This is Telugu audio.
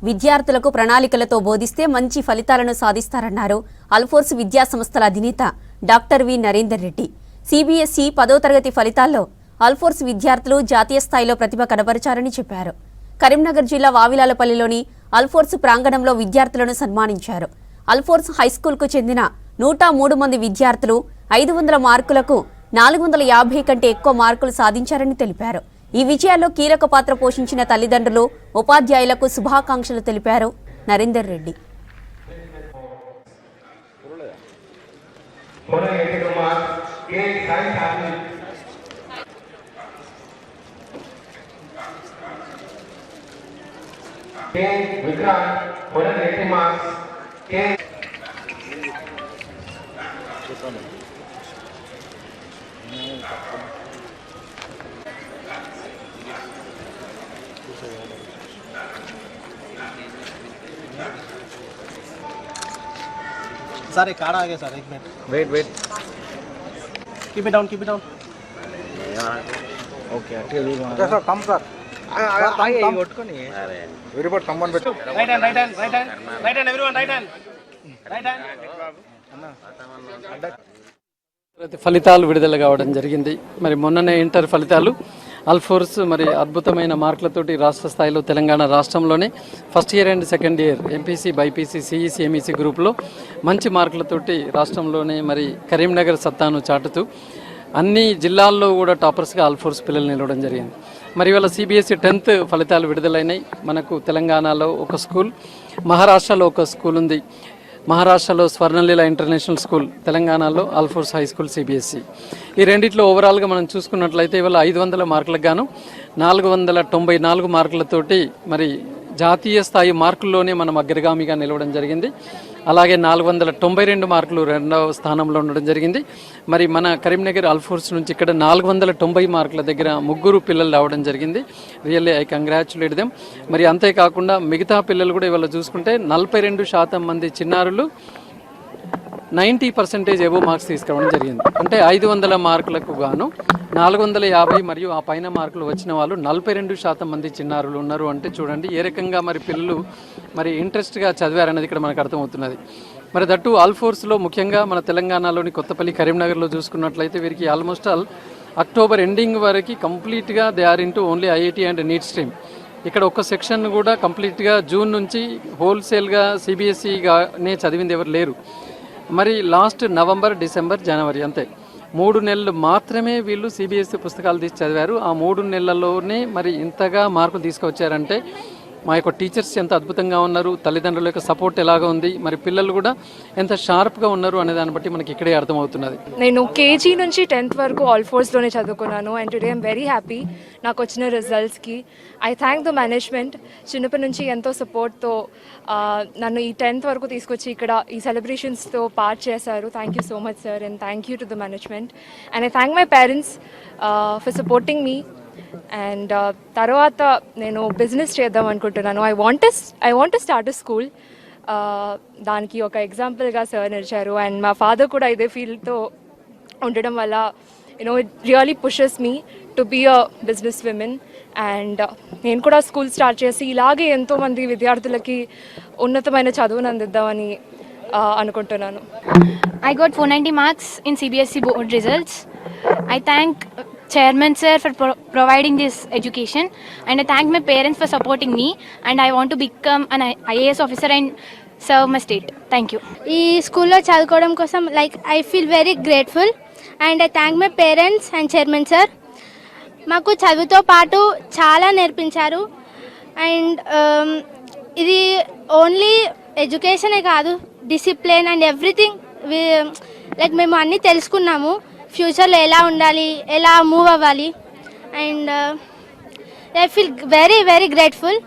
విద్యార్థులకు ప్రణాళికలతో బోధిస్తే మంచి ఫలితాలను సాధిస్తారన్నారు అల్ఫోర్స్ విద్యా సంస్థల అధినేత doctor V Narender Reddy. CBSE 10వ తరగతి ఫలితాల్లో అల్ఫోర్స్ విద్యార్థులు జాతీయ స్థాయిలో ప్రతిభ కనబరిచారని చెప్పారు. కరీంనగర్ జిల్లా వావిలాలపల్లిలోని అల్ఫోర్స్ ప్రాంగణంలో విద్యార్థులను సన్మానించారు. అల్ఫోర్స్ హైస్కూల్కు చెందిన 103 మంది విద్యార్థులు 500 మార్కులకు 450 కంటే ఎక్కువ మార్కులు సాధించారని తెలిపారు. ఈ విజయాల్లో కీలక పాత్ర పోషించిన తల్లిదండ్రులు, ఉపాధ్యాయులకు శుభాకాంక్షలు తెలిపారు నరేందర్ రెడ్డి. सर एक कार्ड आ गया सर, एक minute wait keep it down okay ठीक है सर कम सर आगे కొట్టుకొని అరే वेरी गुड कम ऑन बेटा right hand everyone right hand ఫలితాలు విడుదల కావడం జరిగింది. మరి మొన్ననే ఇంటర్ ఫలితాలు అల్ఫోర్స్ మరి అద్భుతమైన మార్కులతోటి రాష్ట్ర స్థాయిలో తెలంగాణ రాష్ట్రంలోనే first year and second year MPC, BiPC, CEC, MEC గ్రూప్లో మంచి మార్కులతోటి రాష్ట్రంలోనే మరి కరీంనగర్ సత్తాను చాటుతూ అన్ని జిల్లాల్లో కూడా టాపర్స్గా అల్ఫోర్స్ పిల్లలు నిలవడం జరిగింది. మరి ఇవాళ సిబిఎస్ఈ 10th ఫలితాలు విడుదలైనాయి. మనకు తెలంగాణలో ఒక స్కూల్, మహారాష్ట్రలో ఒక స్కూల్ ఉంది. మహారాష్ట్రలో స్వర్ణలీల ఇంటర్నేషనల్ స్కూల్, తెలంగాణలో అల్ఫోర్స్ హై స్కూల్ సిబిఎస్ఈ. ఈ రెండిట్లో ఓవరాల్గా మనం చూసుకున్నట్లయితే ఇవాళ 500 మార్కులకు గాను 494 మార్కులతోటి మరి జాతీయ స్థాయి మార్కుల్లోనే మనం అగ్రగామిగా నిలవడం జరిగింది. అలాగే 492 మార్కులు 2వ స్థానంలో ఉండడం జరిగింది. మరి మన కరీంనగర్ అల్ఫోర్స్ నుంచి ఇక్కడ 490 మార్కుల దగ్గర 3 పిల్లలు రావడం జరిగింది. Really I congratulate them. మరి అంతేకాకుండా మిగతా పిల్లలు కూడా ఇవాళ చూసుకుంటే 42% మంది చిన్నారులు 90% ఎబో మార్క్స్ తీసుకురావడం జరిగింది. అంటే 500 మార్కులకు గాను 450 మరియు ఆ పైన మార్కులు వచ్చిన వాళ్ళు 42% మంది చిన్నారులు ఉన్నారు. అంటే చూడండి ఏ రకంగా మరి పిల్లలు మరి ఇంట్రెస్ట్గా చదివారనేది ఇక్కడ మనకు అర్థమవుతున్నది. మరి దట్టు అల్ఫోర్స్లో ముఖ్యంగా మన తెలంగాణలోని కొత్తపల్లి, కరీంనగర్లో చూసుకున్నట్లయితే వీరికి ఆల్మోస్ట్ ఆల్ అక్టోబర్ ఎండింగ్ వరకు కంప్లీట్గా they are into only IIT and NEET stream. ఇక్కడ ఒక సెక్షన్ కూడా కంప్లీట్గా జూన్ నుంచి హోల్సేల్గా సిబిఎస్ఈగానే చదివింది ఎవరు లేరు. మరి లాస్ట్ నవంబర్, డిసెంబర్, జనవరి అంతే 3 నెలలు మాత్రమే వీళ్ళు సిబిఎస్ఈ పుస్తకాలు తీసి చదివారు. ఆ 3 నెలల్లోనే మరి ఇంతగా మార్కులు తీసుకొచ్చారంటే మా యొక్క టీచర్స్ ఎంత అద్భుతంగా ఉన్నారు, తల్లిదండ్రుల యొక్క సపోర్ట్ ఎలాగా ఉంది, మరి పిల్లలు కూడా ఎంత షార్ప్గా ఉన్నారు అనే దాన్ని బట్టి మనకి ఇక్కడే అర్థమవుతున్నది. నేను కేజీ నుంచి 10th వరకు అల్ఫోర్స్లోనే చదువుకున్నాను. And today I'm very happy నాకు వచ్చిన రిజల్ట్స్కి. I thank the management. చిన్నప్పటి నుంచి ఎంతో సపోర్ట్తో నన్ను ఈ 10th వరకు తీసుకొచ్చి ఇక్కడ ఈ సెలబ్రేషన్స్తో పార్ట్ చేశారు. Thank you so much sir, and thank you to the management. And I thank my parents for supporting me. And తర్వాత నేను బిజినెస్ చేద్దాం అనుకుంటున్నాను. I want to start a school. దానికి ఒక ఎగ్జాంపుల్గా సార్ నిలిచారు. అండ్ మా ఫాదర్ కూడా ఇదే ఫీల్డ్తో ఉండడం వల్ల it really pushes me to be a business women. And నేను కూడా స్కూల్ స్టార్ట్ చేసి ఇలాగే ఎంతోమంది విద్యార్థులకి ఉన్నతమైన చదువును అందిద్దామని అనుకుంటున్నాను. I got 490 marks in CBSE board results. I thank Chairman sir for providing this education, and I thank my parents for supporting me, and I want to become an IAS officer and serve my state. Thank you. ఈ స్కూల్లో చదువుకోవడం కోసం I feel very grateful, and I thank my parents and chairman sir. మాకు చదువుతో పాటు చాలా నేర్పించారు. అండ్ ఇది ఓన్లీ ఎడ్యుకేషనే కాదు, డిసిప్లిన్ అండ్ ఎవ్రీథింగ్. మేము అన్నీ తెలుసుకున్నాము, ఫ్యూచర్లో ఎలా ఉండాలి, ఎలా మూవ్ అవ్వాలి. And I feel very very grateful.